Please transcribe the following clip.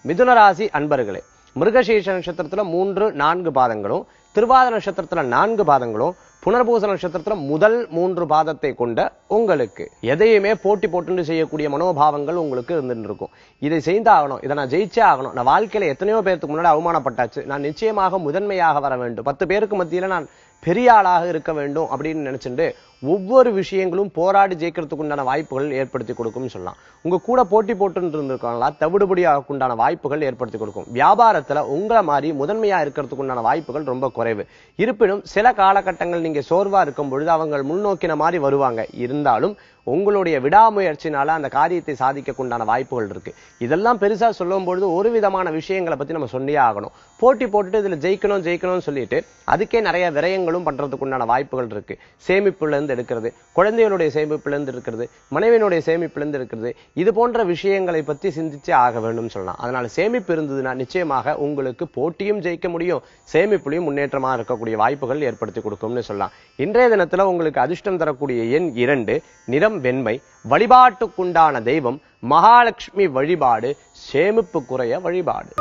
மிதுன ராசி அன்பர்களே, மிருகசீர்ஷ நட்சத்திரத்துல 3, 4 பாதங்களும், திருவாதிரை நட்சத்திரத்துல 4 பாதங்களும், புனர்பூச நட்சத்திரத்துல முதல் 3 பாதத்தை கொண்ட உங்களுக்கு எதையுமே போட்டி போட்டு செய்யக்கூடிய மனோபாவங்கள் உங்களுக்கு இருந்துட்டு இருக்கும். இதை செய்தாகணும், இதை நான் ஜெயிச்சே ஆகணும், நான் வாழ்க்கையில எத்தனையோ பேருக்கு முன்னாடி அவமானப்பட்டாச்சு, நான் நிச்சயமாக முதன்மையாக வர வேண்டும், 10 பேருக்கு மத்தியில நான் பெரிய ஆளாக இருக்க வேண்டும் அப்படின்னு நினைச்சுட்டு ஒவ்வொரு விஷயங்களும் போராடி ஜெயிக்கிறதுக்கு உண்டான வாய்ப்புகள் ஏற்படுத்தி கொடுக்கும்னு சொல்லலாம். உங்க கூட போட்டி போட்டு இருந்திருக்காங்களா, தவிடுபடியாக உண்டான வாய்ப்புகள் ஏற்படுத்தி கொடுக்கும். வியாபாரத்துல உங்களை மாதிரி முதன்மையா இருக்கிறதுக்கு உண்டான வாய்ப்புகள் ரொம்ப குறைவு. இருப்பினும் சில காலகட்டங்கள் நீங்க சோர்வா இருக்கும் பொழுது அவங்க முன்னோக்கின மாதிரி வருவாங்க. இருந்தாலும் உங்களுடைய விடாமுயற்சினால அந்த காரியத்தை சாதிக்க உண்டான வாய்ப்புகள் இருக்கு. இதெல்லாம் பெருசா சொல்லும் பொழுது ஒரு விதமான விஷயங்களை பத்தி நம்ம சொல்லியே ஆகணும். போட்டி போட்டுட்டு இதுல ஜெயிக்கணும்னு சொல்லிட்டு அதுக்கே நிறைய விரயங்களும் பண்றதுக்கு உண்டான வாய்ப்புகள் இருக்கு. சேமிப்புல இருந்து எடுக்கிறது, குழந்தைகளுடைய சேமிப்புல இருந்து இருக்கிறது, மனைவியினுடைய சேமிப்புல இருந்து இருக்கிறது, இது போன்ற விஷயங்களை பத்தி சிந்திச்சே ஆக வேண்டும் சொல்லலாம். அதனால சேமிப்பு இருந்ததுன்னா நிச்சயமாக உங்களுக்கு போட்டியும் ஜெயிக்க முடியும், சேமிப்புலையும் முன்னேற்றமா இருக்கக்கூடிய வாய்ப்புகள் ஏற்படுத்தி கொடுக்கும்னு சொல்லலாம். இன்றைய தினத்துல உங்களுக்கு அதிர்ஷ்டம் தரக்கூடிய எண் 2, நிறம் வெண்மை. வழிபாட்டுக்குண்டான தெய்வம் மகாலட்சுமி வழிபாடு, சேமிப்பு குறைய வழிபாடு.